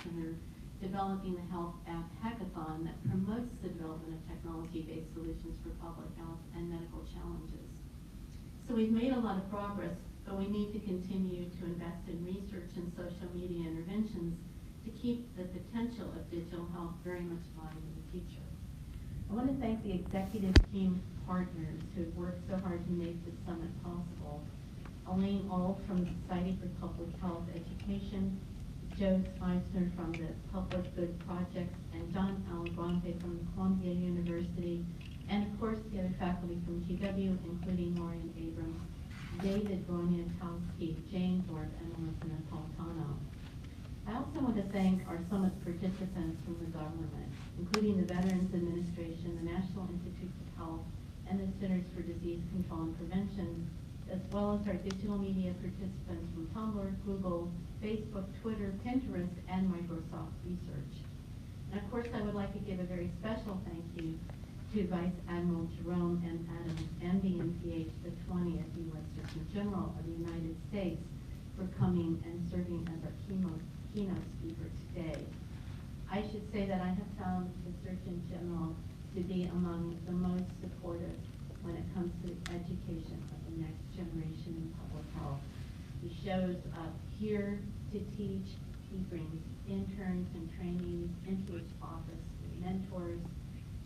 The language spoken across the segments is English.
Center developing the Health App Hackathon that promotes the development of technology-based solutions for public health and medical challenges. So we've made a lot of progress, but we need to continue to invest in research and social media interventions to keep the potential of digital health very much alive in the future. I want to thank the executive team partners who worked so hard to make this summit possible. Elaine Auld from the Society for Public Health Education, Joe Spicer from the Public Good Project, and John Algrante from Columbia University, and of course the other faculty from GW, including Maureen Abrams, David Broniatowski, Jane Thorpe, and Melissa Napolitano. I also want to thank our summit participants from the government, including the Veterans Administration, the National Institutes of Health, and the Centers for Disease Control and Prevention, as well as our digital media participants from Tumblr, Google, Facebook, Twitter, Pinterest, and Microsoft Research. And of course, I would like to give a very special thank you to Vice Admiral Jerome and Adam, MD and PhD, the 20th U.S. Surgeon General of the United States, for coming and serving as our keynote speaker today. I should say that I have found the Surgeon General to be among the most supportive when it comes to education of the next generation in public health. He shows up here to teach. He brings interns and trainees into his office, mentors,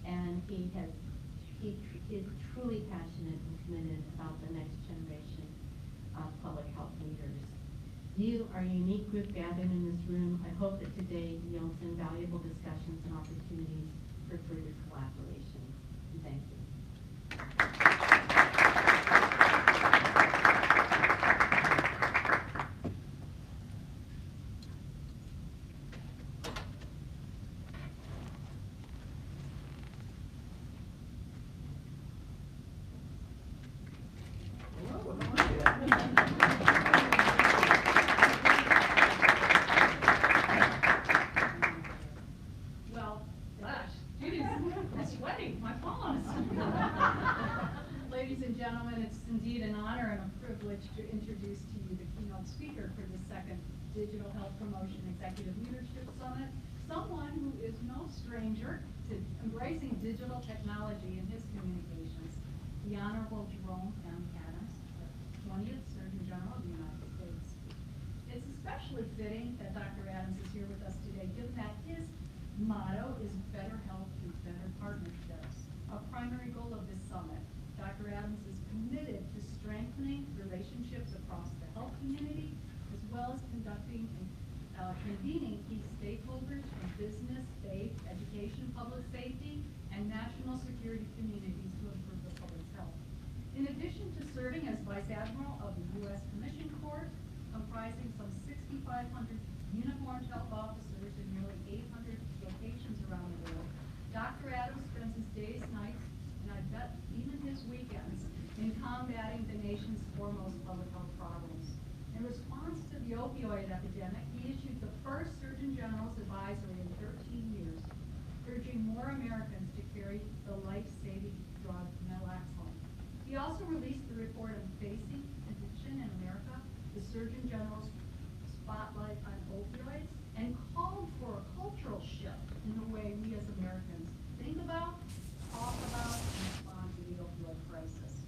and he is truly passionate and committed about the next generation of public health leaders. You are a unique group gathered in this room. I hope that today yields invaluable discussions and opportunities for further collaboration. And thank you. To introduce to you the keynote speaker for the second Digital Health Promotion Executive Leadership Summit, someone who is no stranger to embracing digital technology in his communications, the Honorable Jerome M. Adams, the 20th Surgeon General of the United States. It's especially fitting that Dr. Adams is here with us today, given that his motto is better health through better partnerships. A primary goal of this summit, Dr. Adams is committed to strengthening relationships across the health community, as well as convening key stakeholders from business, faith, education, public safety, and national security communities to improve the public's health. In addition to serving as Vice Admiral of the U.S. Commission Corps, comprising some 6,500 uniformed health officers in nearly 800 locations around the world, Dr. Adams spends his days, nights, and I bet even his weekends, in combating the nation's foremost public health problems. In response to the opioid epidemic, he issued the first Surgeon General's advisory in 13 years, urging more Americans to carry the life-saving drug naloxone. He also released the report on facing addiction in America, the Surgeon General's spotlight on opioids, and called for a cultural shift in the way we as Americans think about, talk about, and respond to the opioid crisis.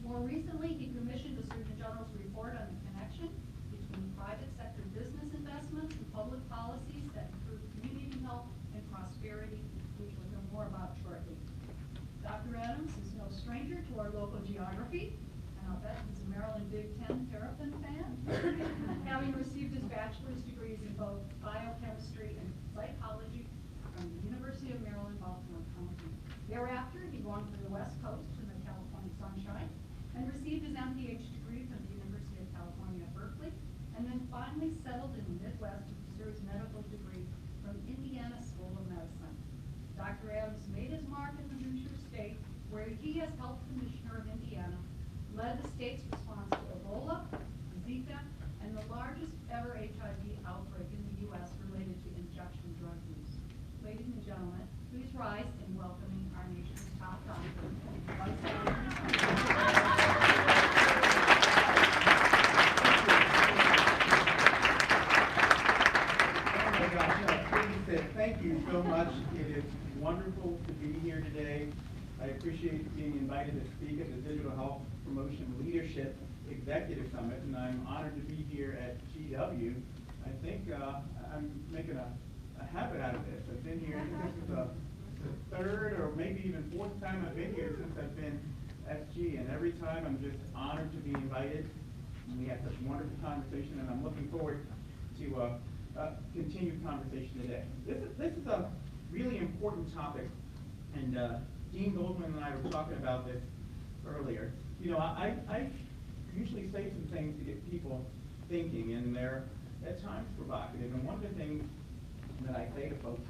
More recently, he commissioned the Surgeon General's report on the connection between private sector business investments and public policies that improve community health and prosperity, which we'll hear more about shortly. Dr. Adams is no stranger to our local geography, and I'll bet he's a Maryland Big Ten Terrapin fan, having received his bachelor's degrees in both biochemistry and psychology from the University of Maryland, Baltimore County. Thereafter, he wandered to the West Coast in the California sunshine and received his MPH degree from the University of California at Berkeley, and then finally settled in the Midwest to pursue his medical degree from Indiana School of Medicine. Dr. Adams made his mark in the Misuse state, where he, as Health Commissioner of Indiana, led the state's response to Ebola, Zika, and the largest ever HIV outbreak in the U.S. related to injection drug use. Ladies and gentlemen, please rise in welcoming our nation's top doctor, Vice Admiral. gosh, please, thank you so much. It is wonderful to be here today. I appreciate being invited to speak at the Digital Health Promotion Leadership Executive Summit, and I'm honored to be here at GW. I think I'm making a habit out of this. I've been here, this is the third or maybe even fourth time I've been here since I've been SG, and every time I'm just honored to be invited. And we have such a wonderful conversation, and I'm looking forward to continued conversation today. This is a really important topic, and Dean Goldman and I were talking about this earlier. You know, I usually say some things to get people thinking, and they're at times provocative. And one of the things that I say to folks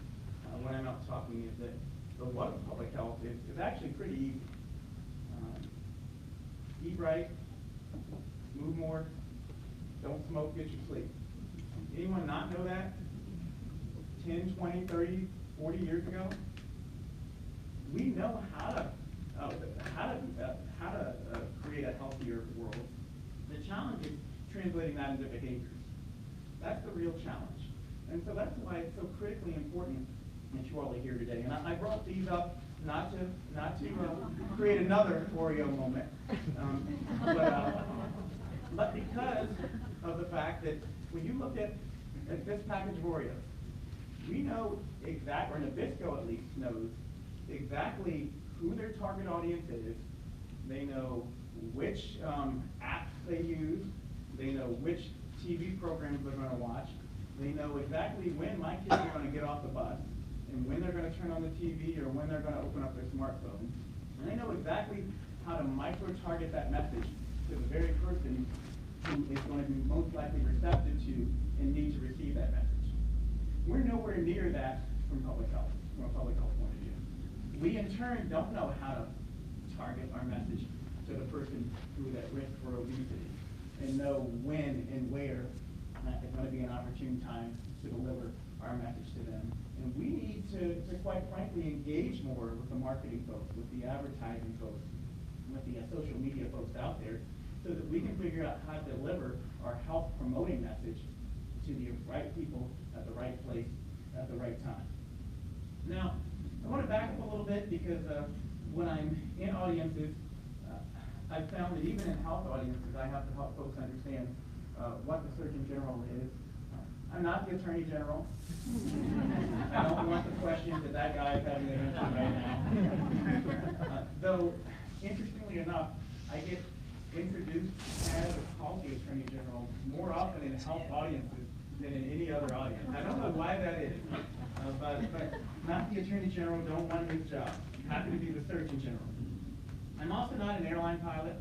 when I'm out talking is that the what of public health is actually pretty easy. Eat right, move more, don't smoke, get your sleep. Anyone not know that 10, 20, 30, 40 years ago? We know how to create a healthier world. The challenge is translating that into behaviors. That's the real challenge. And so that's why it's so critically important that you all are here today. And I brought these up not to create another Oreo moment, but because of the fact that when you look at this package of Oreos, we know exactly, or Nabisco at least knows exactly who their target audience is. They know which apps they use. They know which TV programs they're going to watch. They know exactly when my kids are going to get off the bus, and when they're going to turn on the TV, or when they're going to open up their smartphone. And they know exactly how to micro-target that message to the very person who is going to be most likely receptive to and need to receive that message. We're nowhere near that from public health, from a public health point of view. We in turn don't know how to target our message to the person who is at risk for obesity, and know when and where it's going to be an opportune time to deliver our message to them. And we need to quite frankly engage more with the marketing folks, with the advertising folks, with the social media folks out there, so that we can figure out how to deliver our health promoting message to the right people at the right place at the right time. Now, I want to back up a little bit, because when I'm in audiences, I've found that even in health audiences, I have to help folks understand what the Surgeon General is. I'm not the Attorney General. I don't want the questions that guy is having to answer right now. Though, interestingly enough, I get introduced as a policy Attorney General more often in health audiences than in any other audience. I don't know why that is, but not the Attorney General, don't want his job. I'm happy to be the Surgeon General. I'm also not an airline pilot,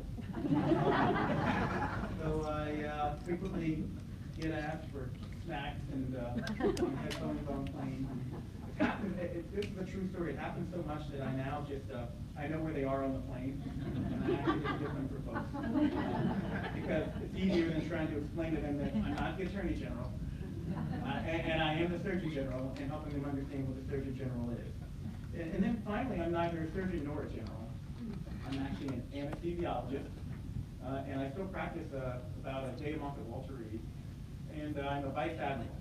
so I frequently get asked for snacks and headphones on planes. This is a true story. It happens so much that I now just, I know where they are on the plane, and I actually just get them for folks. Because it's easier than trying to explain to them that I'm not the Attorney General, and I am the Surgeon General, and helping them understand what the Surgeon General is. And then finally, I'm neither a surgeon nor a general. I'm actually an anesthesiologist, and I still practice about a day a month at Walter Reed. And I'm a Vice Admiral.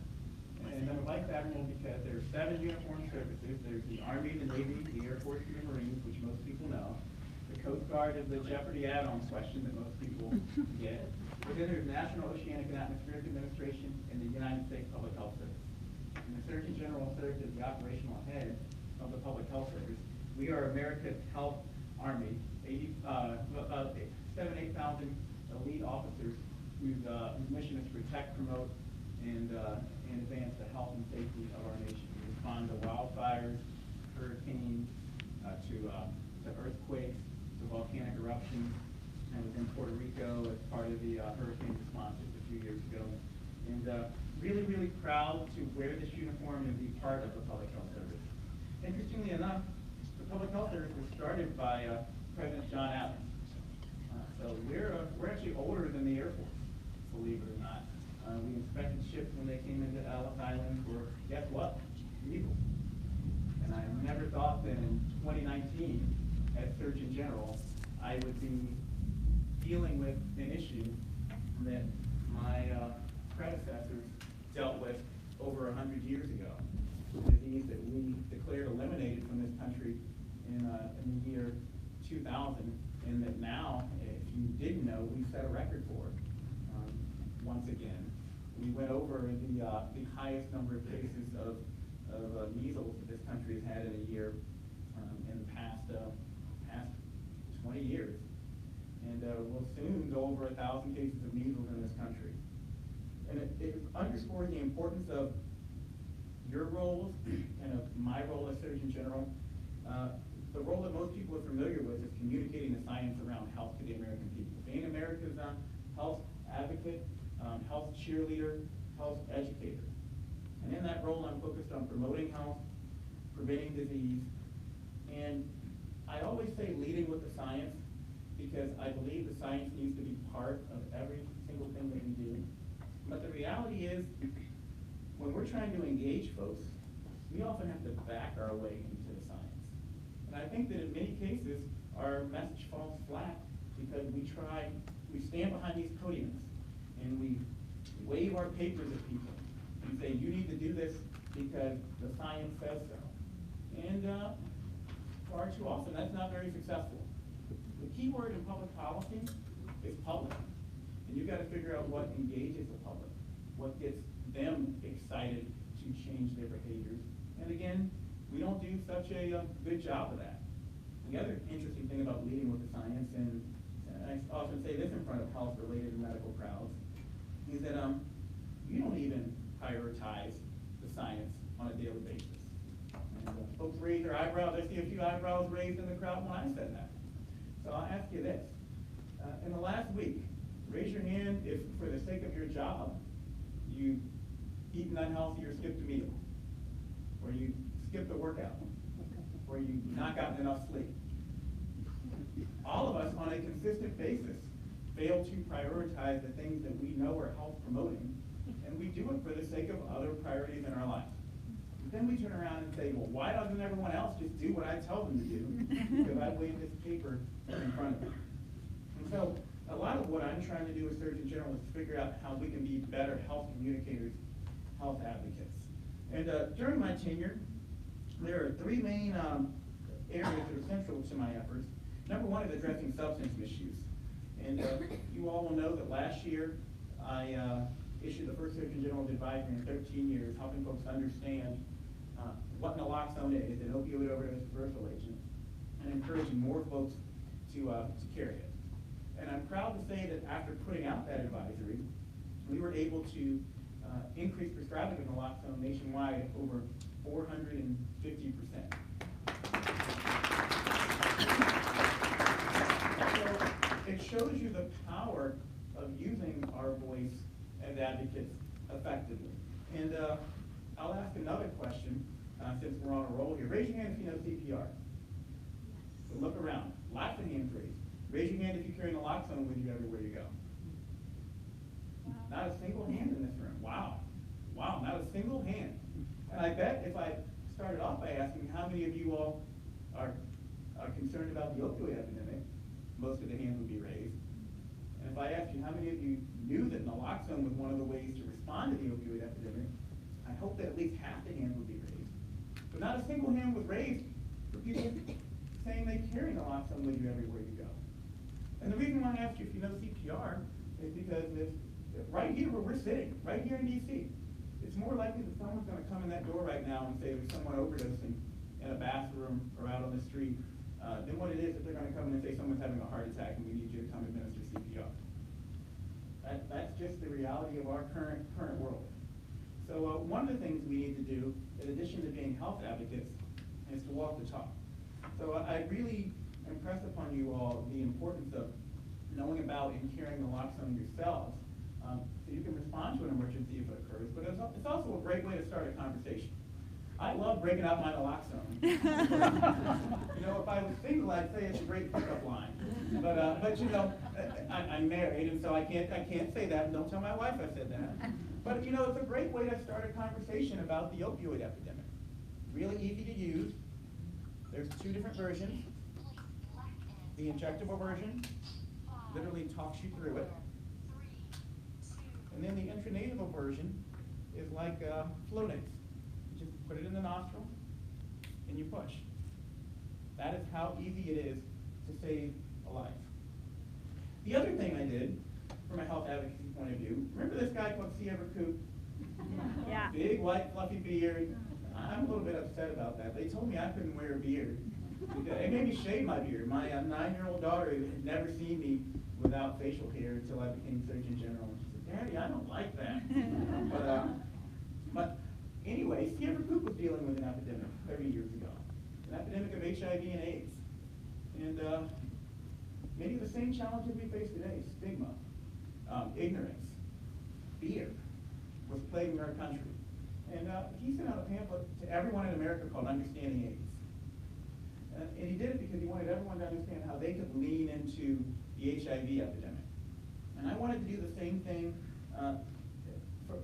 And I'm a Vice Admiral because there are 7 uniformed services. There's the Army, the Navy, the Air Force, and the Marines, which most people know. The Coast Guard is the Jeopardy add-on question that most people get. But then there's National Oceanic and Atmospheric Administration and the United States Public Health Service. And the Surgeon General serves as the operational head of the Public Health Service. We are America's health army, 8,000 elite officers whose mission is to protect, promote, and advance the health and safety of our nation. We respond to wildfires, hurricanes, to earthquakes, to volcanic eruptions. I was in Puerto Rico as part of the hurricane response just a few years ago. And really, really proud to wear this uniform and be part of the Public Health Service. Interestingly enough, the Public Health Service was started by President John Adams. So we're actually older than the Air Force, believe it or not. We inspected ships when they came into Ellis Island for, guess what? Evil. And I never thought that in 2019, as Surgeon General, I would be dealing with an issue that my predecessors dealt with over 100 years ago. country in the year 2000, and that now, if you didn't know, we set a record for it once again. We went over the highest number of cases of measles that this country has had in a year in the past 20 years. And we'll soon go over 1,000 cases of measles in this country. And it underscores the importance of your roles and of my role as Surgeon General. The role that most people are familiar with is communicating the science around health to the American people. Being America's health advocate, health cheerleader, health educator. And in that role, I'm focused on promoting health, preventing disease, and I always say leading with the science because I believe the science needs to be part of every single thing that we do. But the reality is, when we're trying to engage folks, we often have to back our way into the science. And I think that in many cases, our message falls flat because we stand behind these podiums and we wave our papers at people and say, you need to do this because the science says so. And far too often, that's not very successful. The key word in public policy is public. And you've got to figure out what engages the public, what gets them excited to change their behaviors. And again, we don't do such a good job of that. The other interesting thing about leading with the science, and I often say this in front of health-related medical crowds, is that you don't even prioritize the science on a daily basis. And folks raise their eyebrows. I see a few eyebrows raised in the crowd when I said that. So I'll ask you this. In the last week, raise your hand if, for the sake of your job, you eaten unhealthy or skipped a meal, or you skipped a workout, or you not gotten enough sleep. All of us, on a consistent basis, fail to prioritize the things that we know are health promoting, and we do it for the sake of other priorities in our life. Then we turn around and say, well, why doesn't everyone else just do what I tell them to do? Because I wave this paper in front of them. And so a lot of what I'm trying to do as Surgeon General is figure out how we can be better health communicators, health advocates. And during my tenure, there are three main areas that are central to my efforts. Number one is addressing substance misuse. And you all will know that last year I issued the first Surgeon General's advisory in 13 years, helping folks understand what naloxone is, an opioid overdose reversal agent, and encouraging more folks to carry it. And I'm proud to say that after putting out that advisory, we were able to increase prescribing of naloxone nationwide over 450%. So it shows you the power of using our voice as advocates effectively. And I'll ask another question since we're on a roll here. Raise your hand if you know CPR. So look around. Lots of hands raised. Raise your hand if you carry naloxone with you everywhere you go. Wow. Not a single hand in this room. Wow. Wow, not a single hand. And I bet if I started off by asking how many of you all are concerned about the opioid epidemic, most of the hands would be raised. And if I asked you how many of you knew that naloxone was one of the ways to respond to the opioid epidemic, I hope that at least half the hands would be raised. But not a single hand was raised for people saying they carry naloxone with you everywhere you go. And the reason why I asked you if you know CPR is because if right here where we're sitting, right here in DC, it's more likely that someone's going to come in that door right now and say there's someone overdosing in a bathroom or out on the street than what it is that they're going to come in and say someone's having a heart attack and we need you to come administer CPR. That's just the reality of our current world. So one of the things we need to do, in addition to being health advocates, is to walk the talk. So I really impress upon you all the importance of knowing about and carrying naloxone yourselves so you can respond to an emergency if it occurs, but it's also a great way to start a conversation. I love breaking out my naloxone. You know, if I was single, I'd say it's a great pickup line. But you know, I'm married, and so I can't say that, and don't tell my wife I said that. But you know, it's a great way to start a conversation about the opioid epidemic. Really easy to use. There's two different versions. The injectable version literally talks you through it. And then the intranasal version is like Flonase. You just put it in the nostril and you push. That is how easy it is to save a life. The other thing I did, from a health advocacy point of view, remember this guy called C. Everett Koop? Yeah. Big, white, fluffy beard. I'm a little bit upset about that. They told me I couldn't wear a beard. They made me shave my beard. My 9-year-old daughter had never seen me without facial hair until I became Surgeon General. And she said, Daddy, I don't like that. But anyway, C. Everett Koop was dealing with an epidemic 30 years ago, an epidemic of HIV and AIDS. And many of the same challenges we face today, stigma, ignorance, fear, was plaguing our country. And he sent out a pamphlet to everyone in America called Understanding AIDS. And he did it because he wanted everyone to understand how they could lean into the HIV epidemic. And I wanted to do the same thing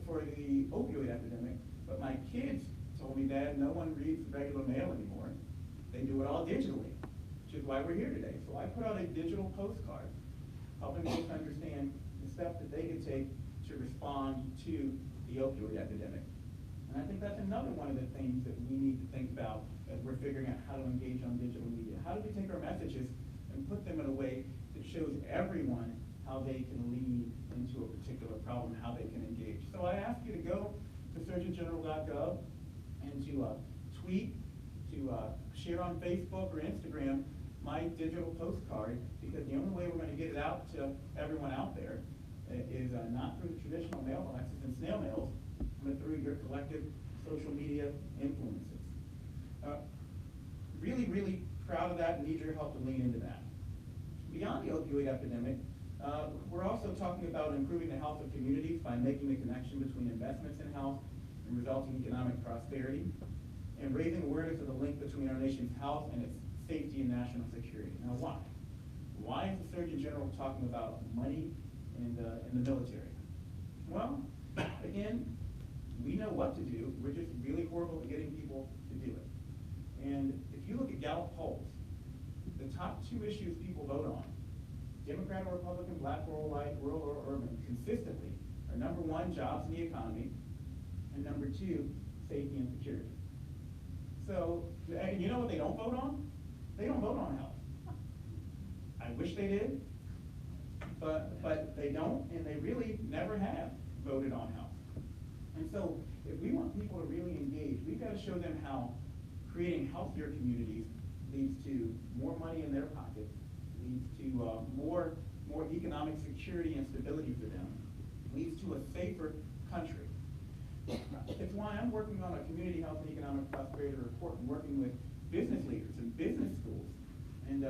for the opioid epidemic, but my kids told me, Dad, no one reads regular mail anymore. They do it all digitally, which is why we're here today. So I put out a digital postcard helping folks understand the steps that they could take to respond to the opioid epidemic. And I think that's another one of the things that we need to think about as we're figuring out how to engage on digital media. How do we take our messages and put them in a way that shows everyone how they can lead into a particular problem, how they can engage. So I ask you to go to surgeongeneral.gov and to tweet, to share on Facebook or Instagram my digital postcard, because the only way we're going to get it out to everyone out there is not through the traditional mailboxes and snail mails, but through your collective social media influences. Really, really proud of that and need your help to lean into that. Beyond the opioid epidemic, we're also talking about improving the health of communities by making the connection between investments in health and resulting economic prosperity, and raising awareness of the link between our nation's health and its safety and national security. Now why? Why is the Surgeon General talking about money and in the military? Well, again, we know what to do. We're just really horrible at getting people to do it. And if you look at Gallup polls, the top 2 issues people vote on, Democrat or Republican, black or white, rural or urban, consistently are number 1, jobs and the economy, and number 2, safety and security. So, and you know what they don't vote on? They don't vote on health. I wish they did, but they don't, and they really never have voted on health. And so, if we want people to really engage, we've got to show them how creating healthier communities leads to more money in their pockets, leads to more economic security and stability for them, leads to a safer country. It's why I'm working on a community health and economic prosperity report and working with business leaders and business schools and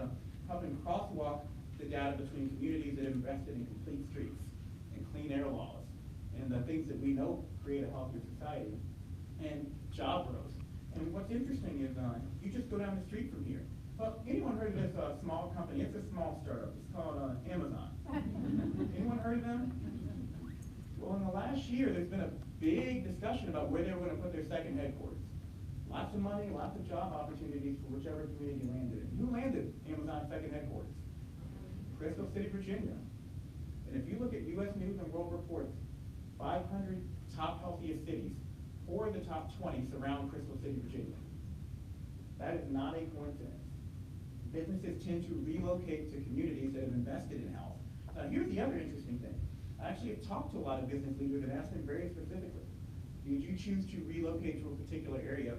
helping crosswalk the data between communities that have invested in complete streets and clean air laws and the things that we know create a healthier society and job growth. And what's interesting is you just go down the street from here. Well, anyone heard of this small company? It's a small startup. It's called Amazon. Anyone heard of them? Well, in the last year, there's been a big discussion about where they're going to put their second headquarters. Lots of money, lots of job opportunities for whichever community landed in. Who landed Amazon's second headquarters? Crystal City, Virginia. And if you look at U.S. News and World Report's 500 top healthiest cities, 4 of the top 20 surround Crystal City, Virginia. That is not a coincidence. Businesses tend to relocate to communities that have invested in health. Now, here's the other interesting thing. I actually have talked to a lot of business leaders and asked them very specifically, did you choose to relocate to a particular area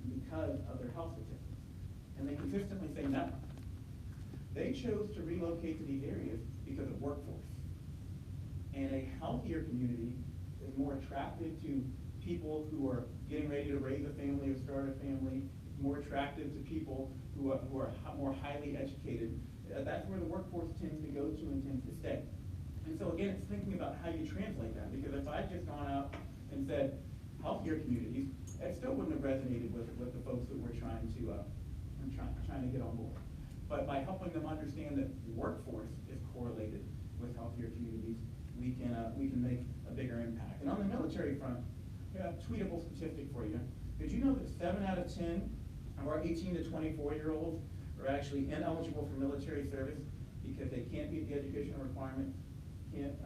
because of their health statistics? And they consistently say no. They chose to relocate to these areas because of workforce. And a healthier community is more attractive to people who are getting ready to raise a family or start a family, more attractive to people who are more highly educated. That's where the workforce tends to go to and tends to stay. And so again, it's thinking about how you translate that, because if I'd just gone out and said healthier communities, it still wouldn't have resonated with the folks that we're trying to get on board. But by helping them understand that workforce is correlated with healthier communities, we can make a bigger impact. And on the military front, a tweetable statistic for you. Did you know that 7 out of 10 of our 18 to 24-year-olds are actually ineligible for military service because they can't meet the educational requirements, can't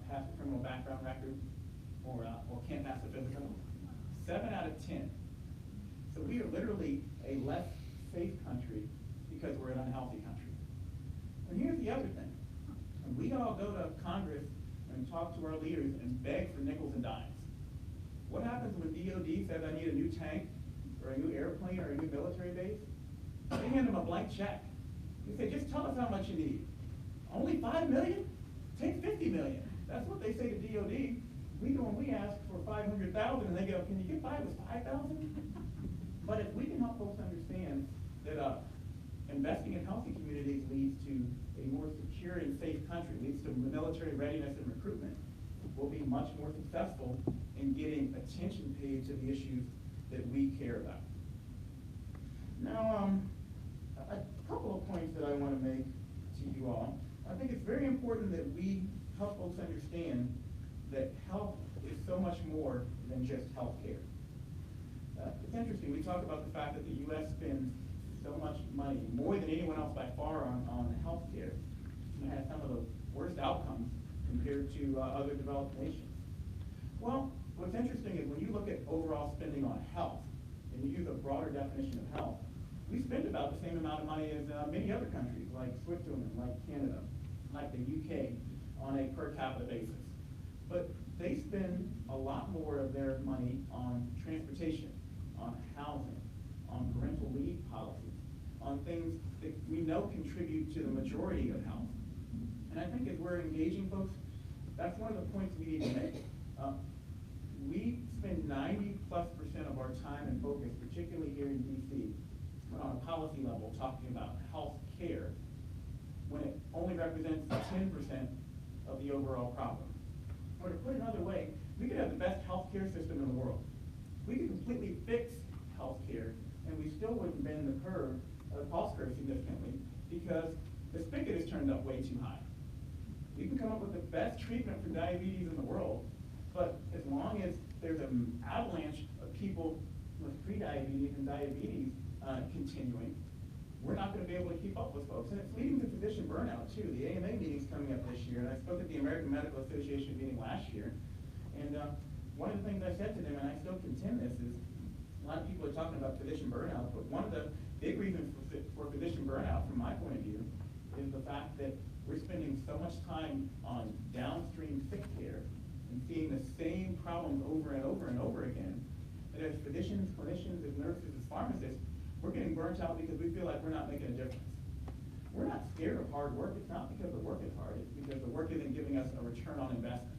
pass a criminal background record, or can't pass a physical? 7 out of 10. So we are literally a less safe country because we're an unhealthy country. And here's the other thing. When we all go to Congress and talk to our leaders and beg for nickels and dimes, what happens when DOD says I need a new tank or a new airplane or a new military base? They hand them a blank check. They say, just tell us how much you need. Only $5 million? Take $50 million. That's what they say to DOD. We ask for $500,000 and they go, can you get by with $5,000? But if we can help folks understand that investing in healthy communities leads to a more secure and safe country, leads to military readiness and recruitment, we'll be much more successful in getting attention paid to the issues that we care about. Now, a couple of points that I want to make to you all. I think it's very important that we help folks understand that health is so much more than just health care. It's interesting, we talk about the fact that the U.S. spends so much money, more than anyone else by far, on health care. It has some of the worst outcomes compared to other developed nations. Well, what's interesting is when you look at overall spending on health, and you use a broader definition of health, we spend about the same amount of money as many other countries, like Switzerland, like Canada, like the UK, on a per capita basis. But they spend a lot more of their money on transportation, on housing, on parental leave policies, on things that we know contribute to the majority of health. And I think as we're engaging folks, that's one of the points we need to make. We spend 90+% of our time and focus, particularly here in DC, on a policy level, talking about health care, when it only represents 10% of the overall problem. Or to put it another way, we could have the best health care system in the world. We could completely fix health care, and we still wouldn't bend the curve, the cost curve significantly, because the spigot is turned up way too high. We can come up with the best treatment for diabetes in the world, but as long as there's an avalanche of people with prediabetes and diabetes continuing, we're not going to be able to keep up with folks. And it's leading to physician burnout, too. The AMA meeting's coming up this year, and I spoke at the American Medical Association meeting last year. And one of the things I said to them, and I still contend this, is a lot of people are talking about physician burnout, but one of the big reasons for physician burnout, from my point of view, is the fact that we're spending so much time on downstream sick care and seeing the same problems over and over and over again, that as physicians, clinicians, as nurses, as pharmacists, we're getting burnt out because we feel like we're not making a difference. We're not scared of hard work. It's not because the work is hard. It's because the work isn't giving us a return on investment.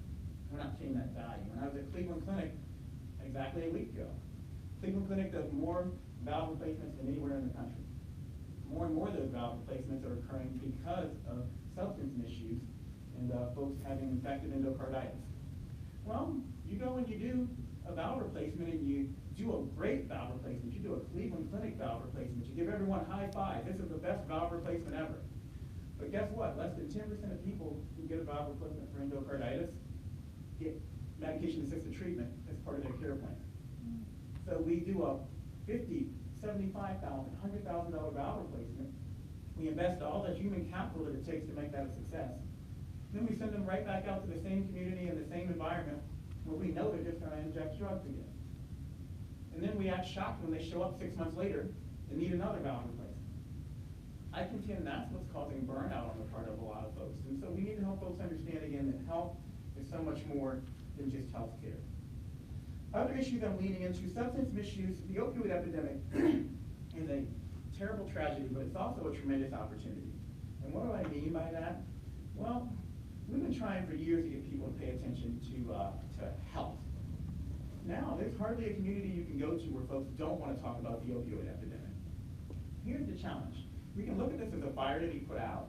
We're not seeing that value. When I was at Cleveland Clinic exactly a week ago, Cleveland Clinic does more valve replacements than anywhere in the country. More and more of those valve replacements are occurring because of substance misuse and folks having infected endocarditis. Well, you go and you do a valve replacement and you do a great valve replacement. You do a Cleveland Clinic valve replacement. You give everyone high five. This is the best valve replacement ever. But guess what? Less than 10% of people who get a valve replacement for endocarditis get medication-assisted treatment as part of their care plan. So we do a $50,000, $75,000, $100,000 valve replacement. We invest all the human capital that it takes to make that a success. Then we send them right back out to the same community and the same environment where we know they're just going to inject drugs again. And then we act shocked when they show up 6 months later and need another valve replacement. I contend that's what's causing burnout on the part of a lot of folks. And so we need to help folks understand again that health is so much more than just health care. Other issues I'm leaning into, substance misuse. The opioid epidemic is a terrible tragedy, but it's also a tremendous opportunity. And what do I mean by that? Well, we've been trying for years to get people to pay attention to health. Now, there's hardly a community you can go to where folks don't want to talk about the opioid epidemic. Here's the challenge. We can look at this as a fire to be put out,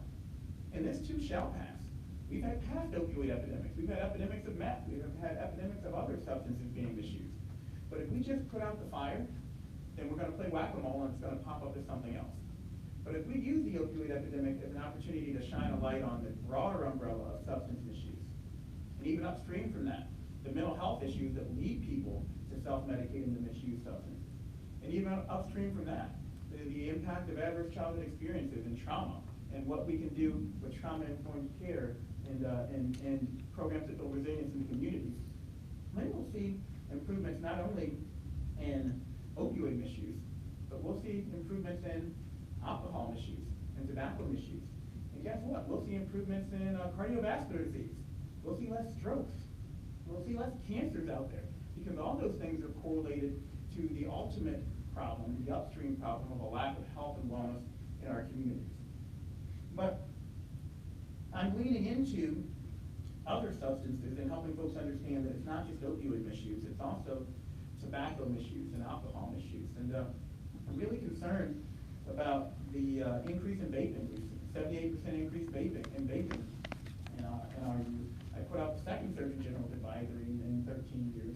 and this too shall pass. We've had past opioid epidemics. We've had epidemics of meth. We've had epidemics of other substances being misused. But if we just put out the fire, then we're going to play whack-a-mole and it's going to pop up as something else. But if we use the opioid epidemic as an opportunity to shine a light on the broader umbrella of substance misuse, and even upstream from that, the mental health issues that lead people to self-medicate and to misuse substances. And even upstream from that, the impact of adverse childhood experiences and trauma, and what we can do with trauma-informed care and programs that build resilience in communities. Then we'll see improvements not only in opioid misuse, but we'll see improvements in alcohol misuse. and tobacco misuse. And guess what? We'll see improvements in cardiovascular disease. We'll see less strokes. We'll see less cancers out there, because all those things are correlated to the ultimate problem, the upstream problem of a lack of health and wellness in our communities. But I'm leaning into other substances and helping folks understand that it's not just opioid misuse, it's also tobacco misuse and alcohol misuse. And I'm really concerned about the increase in vaping. We've seen 78% increase in vaping in our youth. I put out the second Surgeon General's advisory in 13 years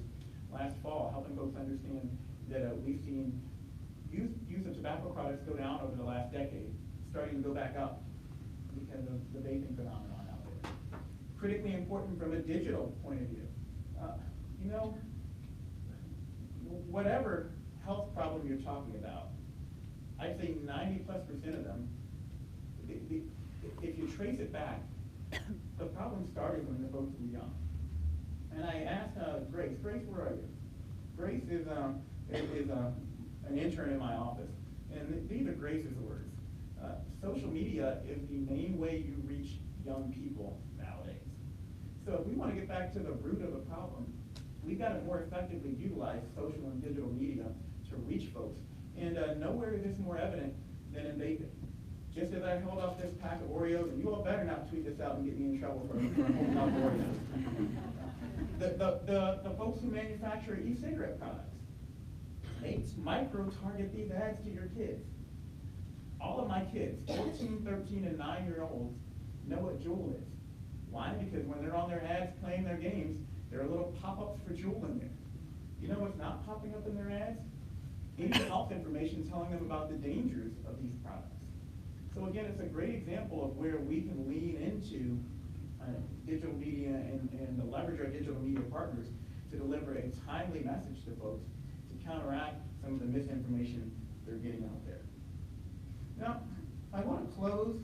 last fall, helping folks understand that we've seen use of tobacco products go down over the last decade, starting to go back up because of the vaping phenomenon out there. Critically important from a digital point of view. You know, whatever health problem you're talking about, I'd say 90+% of them, if you trace it back, the problem started when the folks were young. And I asked Grace, where are you? Grace is an intern in my office, and these are Grace's words. Social media is the main way you reach young people nowadays. So if we want to get back to the root of the problem, we've got to more effectively utilize social and digital media to reach folks. And nowhere is this more evident than in vaping. Just as I held up this pack of Oreos, and you all better not tweet this out and get me in trouble for holding up Oreos. The folks who manufacture e-cigarette products, they micro-target these ads to your kids. All of my kids, 14, 13, and 9-year-olds, know what Juul is. Why? Because when they're on their ads playing their games, there are little pop-ups for Juul in there. You know what's not popping up in their ads? Any health information telling them about the dangers of these products. So again, it's a great example of where we can lean into digital media and leverage our digital media partners to deliver a timely message to folks to counteract some of the misinformation they're getting out there. Now, I want to close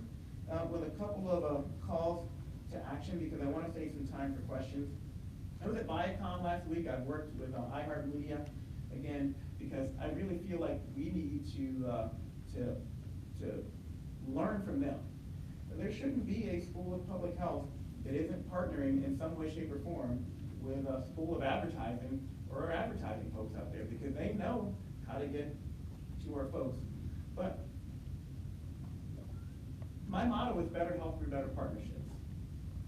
with a couple of calls to action because I want to save some time for questions. I was at Viacom last week. I've worked with iHeartMedia again because I really feel like we need to learn from them. There shouldn't be a school of public health that isn't partnering in some way, shape, or form with a school of advertising or our advertising folks out there because they know how to get to our folks. But my motto is better health through better partnerships.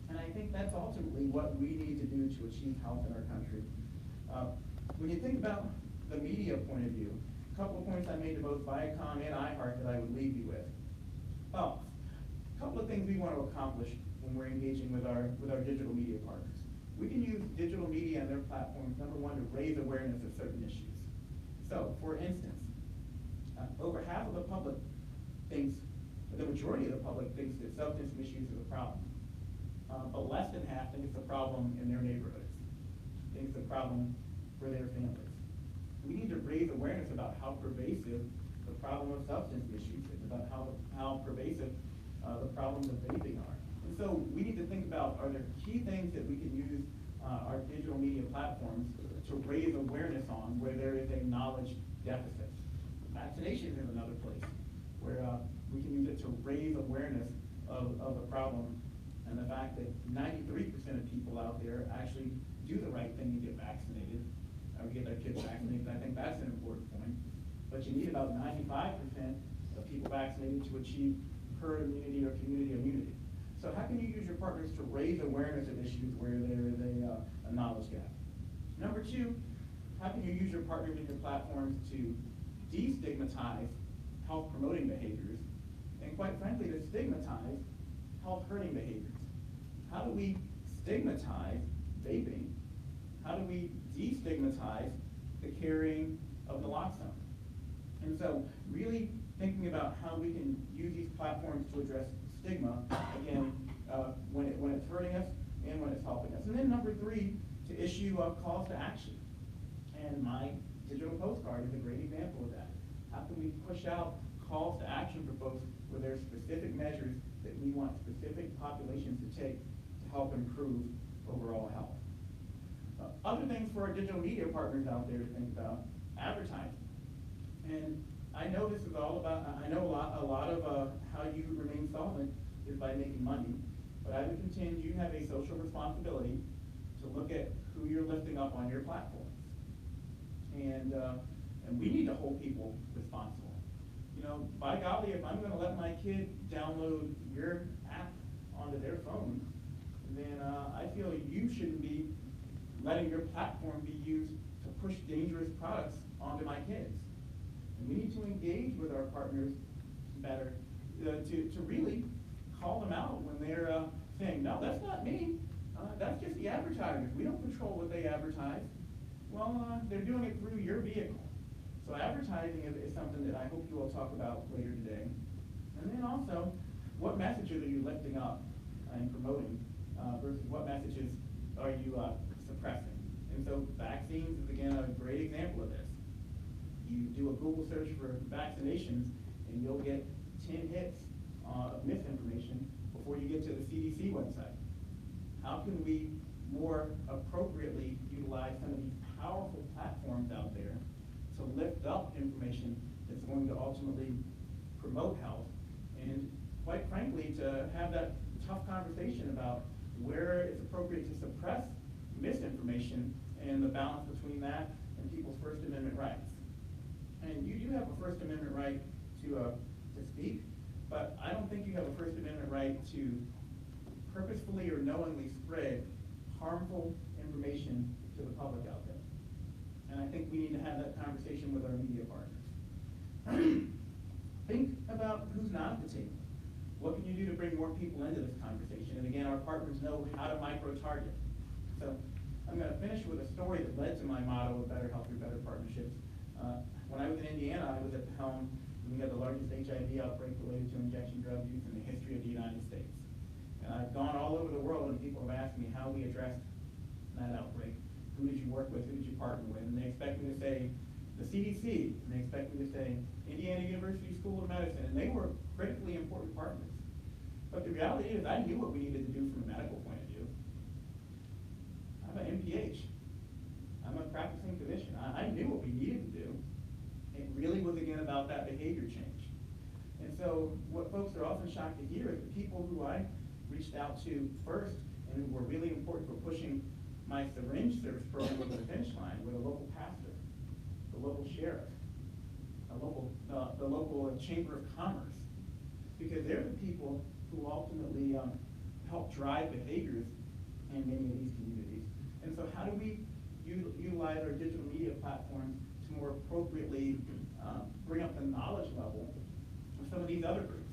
And I think that's ultimately what we need to do to achieve health in our country. When you think about the media point of view, a couple of points I made to both Viacom and iHeart that I would leave you with. Well, a couple of things we want to accomplish when we're engaging with our digital media partners. We can use digital media and their platforms, number one, to raise awareness of certain issues. So, for instance, over half of the public thinks, the majority of the public thinks that substance misuse is a problem. But less than half think it's a problem in their neighborhoods, think it's a problem for their families. We need to raise awareness about how pervasive the problem of substance misuse is, about how pervasive the problems of vaping are. And so we need to think about, are there key things that we can use our digital media platforms to raise awareness on where there is a knowledge deficit? Vaccination is another place where we can use it to raise awareness of the problem and the fact that 93% of people out there actually do the right thing and get vaccinated, or get their kids vaccinated. I think that's an important point. But you need about 95% of people vaccinated to achieve herd immunity or community immunity. So how can you use your partners to raise awareness of issues where there is a knowledge gap? Number two, how can you use your partners and your platforms to destigmatize health-promoting behaviors and, quite frankly, to stigmatize health-hurting behaviors? How do we stigmatize vaping? How do we destigmatize the carrying of naloxone? And so really thinking about how we can use these platforms to address stigma, again, when it's hurting us and when it's helping us. And then number three, to issue calls to action. And my digital postcard is a great example of that. How can we push out calls to action for folks where there are specific measures that we want specific populations to take to help improve overall health? Other things for our digital media partners out there to think about, advertising. And I know this is all about, I know a lot of how you remain solvent is by making money, but I would contend you have a social responsibility to look at who you're lifting up on your platforms. And we need to hold people responsible. You know, by golly, if I'm gonna let my kid download your app onto their phone, then I feel you shouldn't be letting your platform be used to push dangerous products onto my kids. And we need to engage with our partners better to really call them out when they're saying, no, that's not me. That's just the advertisers. We don't control what they advertise. Well, they're doing it through your vehicle. So advertising is something that I hope you will talk about later today. And then also, what messages are you lifting up and promoting versus what messages are you suppressing? And so vaccines is, again, a great example of this. You do a Google search for vaccinations, and you'll get 10 hits of misinformation before you get to the CDC website. How can we more appropriately utilize some of these powerful platforms out there to lift up information that's going to ultimately promote health, and quite frankly, to have that tough conversation about where it's appropriate to suppress misinformation and the balance between that and people's First Amendment rights. And you do have a First Amendment right to speak, but I don't think you have a First Amendment right to purposefully or knowingly spread harmful information to the public out there. And I think we need to have that conversation with our media partners. Think about who's not at the table. What can you do to bring more people into this conversation? And again, our partners know how to micro-target. So I'm going to finish with a story that led to my motto of better health through better partnerships. When I was in Indiana, I was at the helm when we had the largest HIV outbreak related to injection drug use in the history of the United States. And I've gone all over the world and people have asked me how we addressed that outbreak. Who did you work with? Who did you partner with? And they expect me to say the CDC, and they expect me to say Indiana University School of Medicine, and they were critically important partners. But the reality is I knew what we needed to do from a medical point of view. I'm an MPH. I'm a practicing physician. I knew what we needed to do. It really was, again, about that behavior change. And so what folks are often shocked to hear is the people who I reached out to first and who were really important for pushing my syringe service program over the finish line were the local pastor, the local sheriff, the local chamber of commerce, because they're the people who ultimately help drive behaviors in many of these communities. And so how do we utilize our digital media platforms to more appropriately bring up the knowledge level of some of these other groups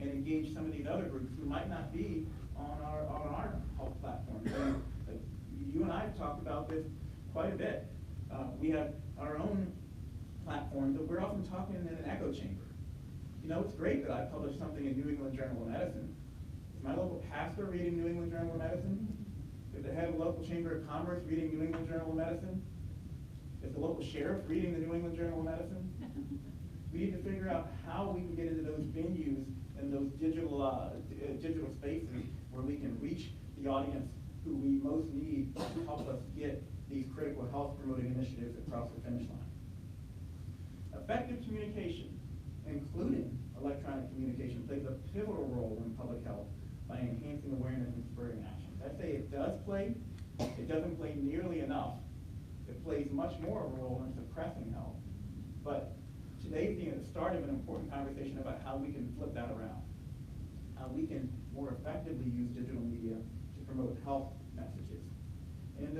and engage some of these other groups who might not be on our health platforms? And, you and I have talked about this quite a bit. We have our own platforms that we're often talking in an echo chamber. You know, it's great that I published something in New England Journal of Medicine. Is my local pastor reading New England Journal of Medicine? Is the head of the local chamber of commerce reading New England Journal of Medicine? Is the local sheriff reading the New England Journal of Medicine? We need to figure out how we can get into those venues and those digital spaces where we can reach the audience who we most need to help us get these critical health promoting initiatives across the finish line. Effective communication, including electronic communication, plays a pivotal role in public health by enhancing awareness and spurring actions. I'd say it does play, it doesn't play nearly enough. It plays much more of a role in suppressing health. But today's being the start of an important conversation about how we can flip that around, how we can more effectively use digital media to promote health messages. And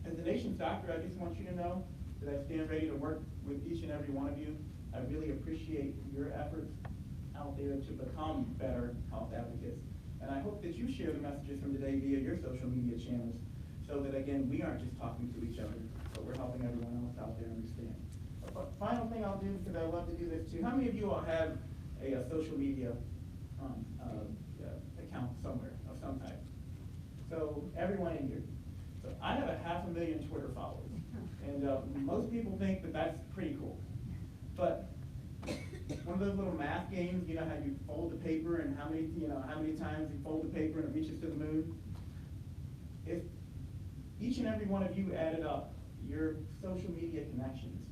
as the nation's doctor, I just want you to know that I stand ready to work with each and every one of you. I really appreciate your efforts out there to become better health advocates. And I hope that you share the messages from today via your social media channels so that, again, we aren't just talking to each other, but we're helping everyone else out there understand. But final thing I'll do, because I love to do this too, how many of you all have a social media account somewhere of some type? So everyone in here. So I have 500,000 Twitter followers. And most people think that that's pretty cool. But one of those little math games, you know how you fold the paper and how many times you fold the paper and it reaches to the moon? If each and every one of you added up your social media connections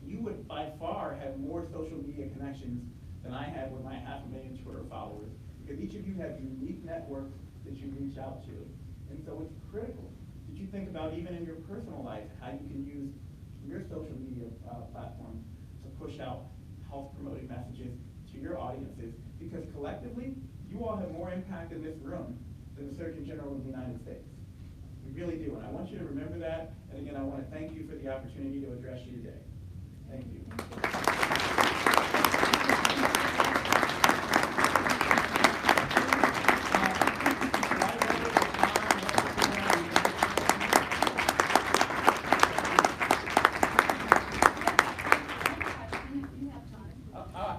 you would by far have more social media connections than I have with my 500,000 Twitter followers, because each of you have unique networks that you reach out to. And so it's critical that you think about, even in your personal life, how you can use your social media platform to push out health-promoting messages to your audiences, because collectively, you all have more impact in this room than the Surgeon General of the United States. We really do, and I want you to remember that, and again, I want to thank you for the opportunity to address you today. Thank you.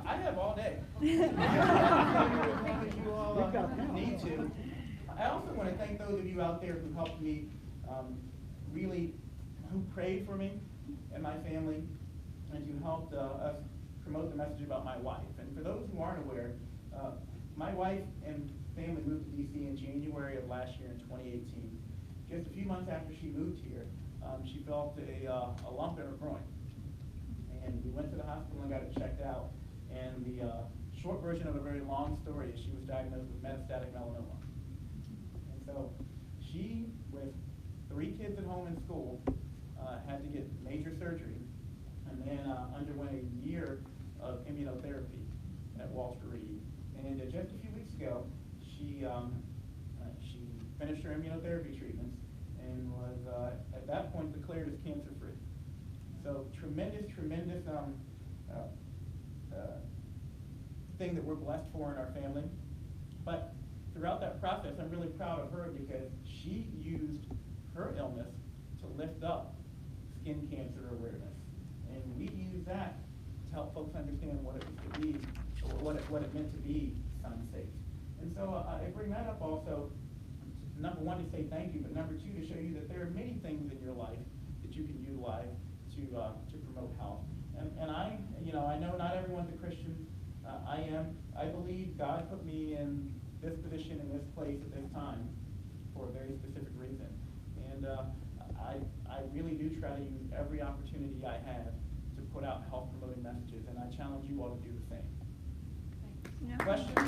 I have all day. You all need to. I also want to thank those of you out there who helped me, who prayed for me and my family, and who helped us promote the message about my wife. And for those who aren't aware, my wife and family moved to D.C. in January of last year in 2018. Just a few months after she moved here, she felt a lump in her groin. And we went to the hospital and got it checked out. And the short version of a very long story is she was diagnosed with metastatic melanoma. And so she, with 3 kids at home in school, had to get major surgery, and then underwent a year of immunotherapy at Walter Reed. And just a few weeks ago, she finished her immunotherapy treatments and was at that point declared as cancer-free. So tremendous thing that we're blessed for in our family. But throughout that process, I'm really proud of her, because she used her illness to lift up skin cancer awareness. And we use that to help folks understand what it was to be, or what it meant to be sun-safe. And so I bring that up also, number one, to say thank you, but number two, to show you that there are many things in your life that you can utilize to promote health. And I know not everyone's a Christian. I believe God put me in this position, in this place at this time, for a very specific reason. And I really do try to use every opportunity I have to put out health-promoting messages, and I challenge you all to do the same. Thanks. Questions? I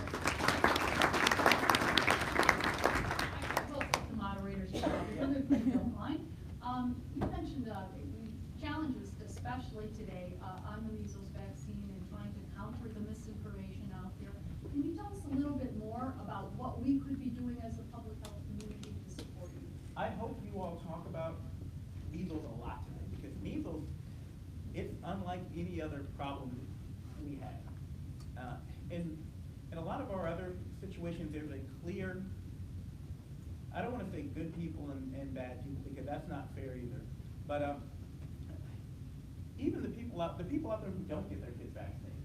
will take the moderator's job, if you don't mind. You mentioned challenges, especially today, on the measles vaccine and trying to counter the misinformation out there. Can you tell us a little bit more about what we could be doing as a public health community to support you? I hope you all talk about measles a lot today, because measles, it's unlike any other problem we have. In a lot of our other situations, there's a clear, I don't want to say good people and bad people, because that's not fair either. But even the people out there who don't get their kids vaccinated,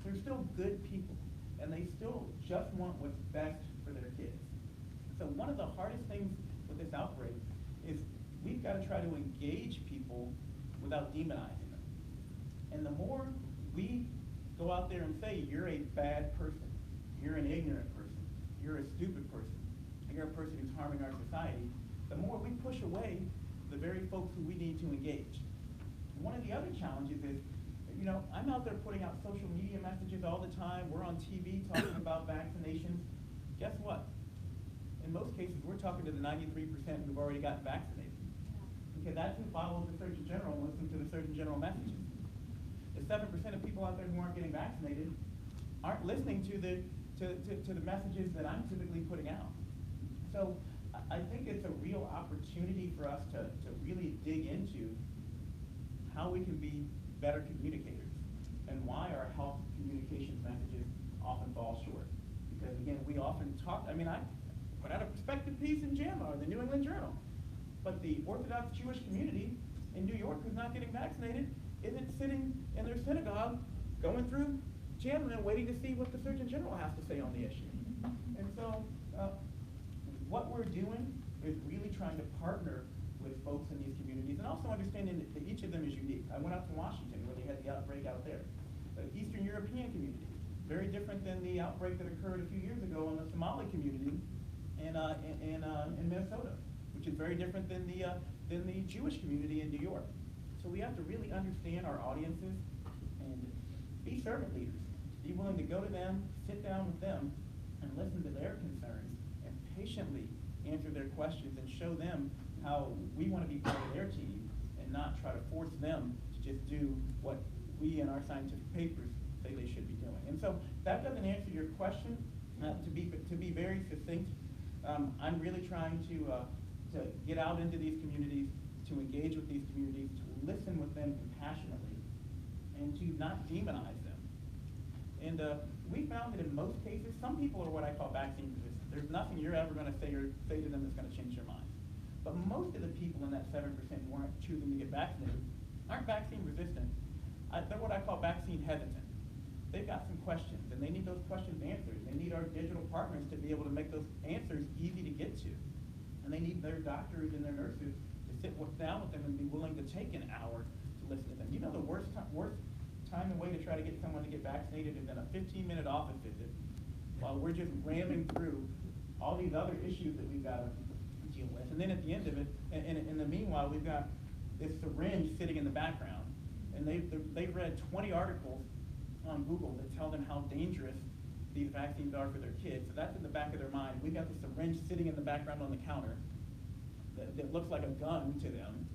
they're still good people, and they still just want what's best for their kids. So one of the hardest things with this outbreak is we've got to try to engage people without demonizing them. And the more we go out there and say, you're a bad person, you're an ignorant person, you're a stupid person, you're a person who's harming our society, the more we push away the very folks who we need to engage. One of the other challenges is, I'm out there putting out social media messages all the time. We're on TV talking about vaccinations. Guess what? In most cases, we're talking to the 93% who've already gotten vaccinated. Because that's who follows the Surgeon General and listens to the Surgeon General messages. The 7% of people out there who aren't getting vaccinated aren't listening to the messages that I'm typically putting out. So I think it's a real opportunity for us to really dig into how we can be better communicators, and why our health communications messages often fall short. Because again, we often talk, I put out a perspective piece in JAMA, or the New England Journal, but the Orthodox Jewish community in New York who's not getting vaccinated isn't sitting in their synagogue going through JAMA and waiting to see what the Surgeon General has to say on the issue. And so what we're doing is really trying to partner with folks in these communities, and also understanding that each of them is unique. I went out to Washington where they had the outbreak out there. The Eastern European community, very different than the outbreak that occurred a few years ago in the Somali community in Minnesota, which is very different than the Jewish community in New York. So we have to really understand our audiences and be servant leaders. Be willing to go to them, sit down with them, and listen to their concerns, and patiently answer their questions and show them how we want to be part of their team, and not try to force them to just do what we in our scientific papers say they should be doing. And so that doesn't answer your question. To be very succinct, I'm really trying to get out into these communities, to engage with these communities, to listen with them compassionately, and to not demonize them. And we found that in most cases, some people are what I call vaccine resistant. There's nothing you're ever going to say to them that's going to change their mind. But most of the people in that 7% who aren't choosing to get vaccinated aren't vaccine resistant. They're what I call vaccine hesitant. They've got some questions, and they need those questions answered. They need our digital partners to be able to make those answers easy to get to. And they need their doctors and their nurses to sit down with them and be willing to take an hour to listen to them. You know, the worst time and way to try to get someone to get vaccinated is in a 15-minute office visit while we're just ramming through all these other issues that we've got to deal with. And then at the end of it, and in the meanwhile, we've got this syringe sitting in the background. And they've read 20 articles on Google that tell them how dangerous these vaccines are for their kids. So that's in the back of their mind. We've got the syringe sitting in the background on the counter that looks like a gun to them.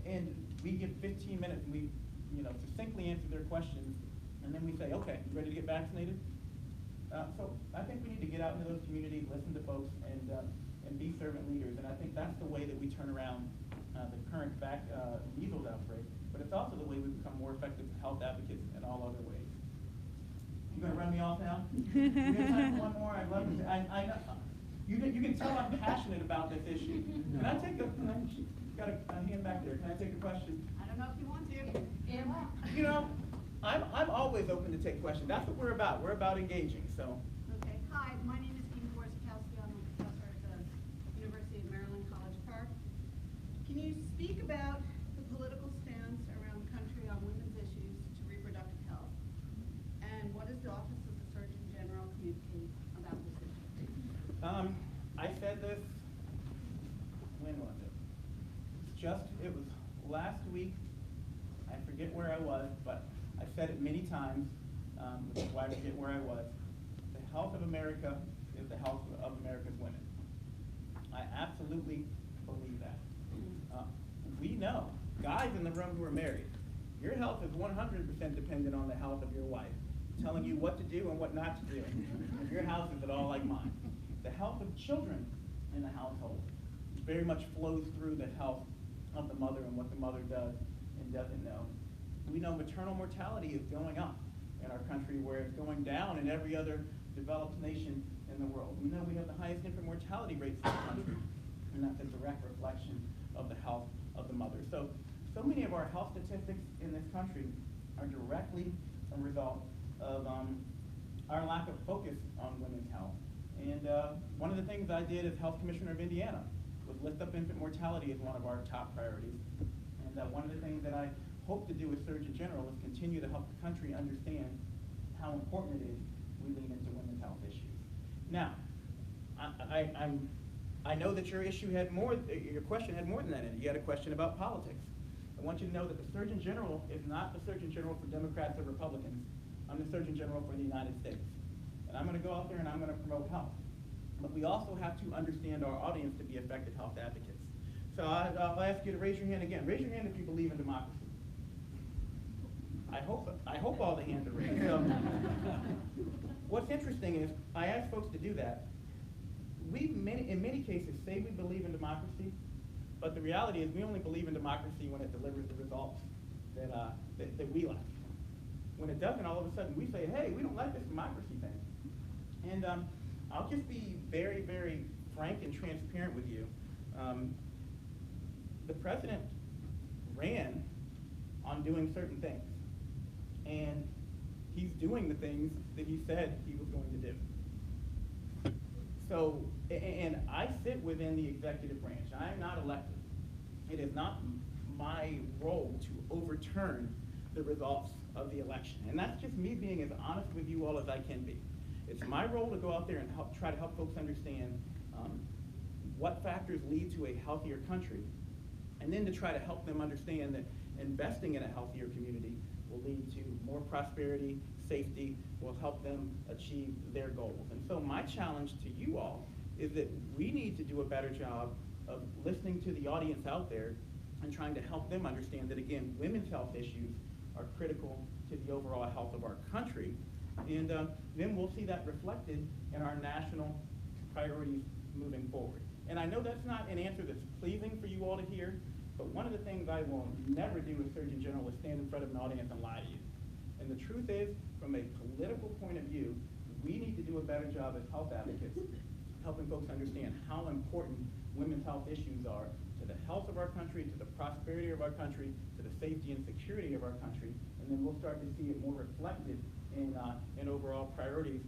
And we give 15 minutes, and we succinctly answer their questions, and then we say, okay, you ready to get vaccinated? So I think we need to get out into those communities, listen to folks, and be servant leaders. And I think that's the way that we turn around the current measles outbreak. But it's also the way we become more effective health advocates in all other ways. You gonna run me off now? We have time for one more. I'd love to. I know. You can tell I'm passionate about this issue. Can I take got a hand back there? Can I take a question? I don't know if you want to. You know, I'm always open to take questions. That's what we're about. We're about engaging. So. Okay. Hi, my name is Boris. I'm a professor at the University of Maryland, College Park. Can you speak about the political stance around the country on women's issues to reproductive health? And what does the Office of the Surgeon General communicate about this issue? I said this, when was it? It was last week. I forget where I was, but I said it many times, which is why I forget where I was. The health of America is the health of America's women. I absolutely believe that. We know, guys in the room who are married, your health is 100% dependent on the health of your wife, telling you what to do and what not to do. If your house is at all like mine. The health of children in the household very much flows through the health of the mother and what the mother does and doesn't know. We know maternal mortality is going up in our country, where it's going down in every other developed nation in the world. We know we have the highest infant mortality rates in the country, and that's a direct reflection of the health of the mother. So many of our health statistics in this country are directly a result of our lack of focus on women's health. And one of the things I did as Health Commissioner of Indiana was lift up infant mortality as one of our top priorities. And one of the things that I hope to do as Surgeon General is continue to help the country understand how important it is we lean into women's health issues. Now, I know that your issue had more, your question had more than that in it. You had a question about politics. I want you to know that the Surgeon General is not the Surgeon General for Democrats or Republicans. I'm the Surgeon General for the United States. And I'm going to go out there and I'm going to promote health. But we also have to understand our audience to be effective health advocates. So I'll ask you to raise your hand again. Raise your hand if you believe in democracy. I hope all the hands are raised. So, what's interesting is I ask folks to do that. We, in many cases, say we believe in democracy, but the reality is we only believe in democracy when it delivers the results that we like. When it doesn't, all of a sudden we say, hey, we don't like this democracy thing. And I'll just be very, very frank and transparent with you. The president ran on doing certain things. And he's doing the things that he said he was going to do. So, and I sit within the executive branch. I am not elected. It is not my role to overturn the results of the election. And that's just me being as honest with you all as I can be. It's my role to go out there and try to help folks understand what factors lead to a healthier country, And then to try to help them understand that investing in a healthier community will lead to more prosperity, safety, will help them achieve their goals. And so my challenge to you all is that we need to do a better job of listening to the audience out there and trying to help them understand that, again, women's health issues are critical to the overall health of our country. And then we'll see that reflected in our national priorities moving forward. And I know that's not an answer that's pleasing for you all to hear, but one of the things I will never do as Surgeon General is stand in front of an audience and lie to you. And the truth is, from a political point of view, we need to do a better job as health advocates, helping folks understand how important women's health issues are to the health of our country, to the prosperity of our country, to the safety and security of our country, and then we'll start to see it more reflected in overall priorities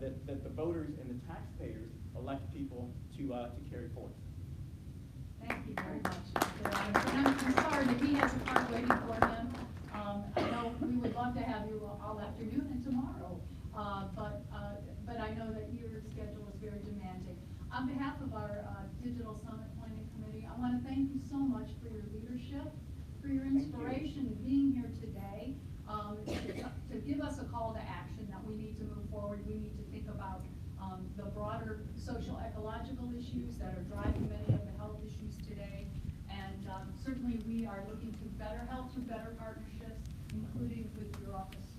that the voters and the taxpayers elect people to carry forth. Thank you very much. And I'm sorry that he has a car waiting for him. I know we would love to have you all afternoon and tomorrow, but I know that your schedule is very demanding. On behalf of our Digital Summit Planning Committee, I want to thank you so much for your leadership, for your inspiration in being here today, to give us a call to action that we need to move forward. We need to think about the broader social ecological issues that are driving many of the health issues today. And certainly we are looking to better health through better partnerships, including with your office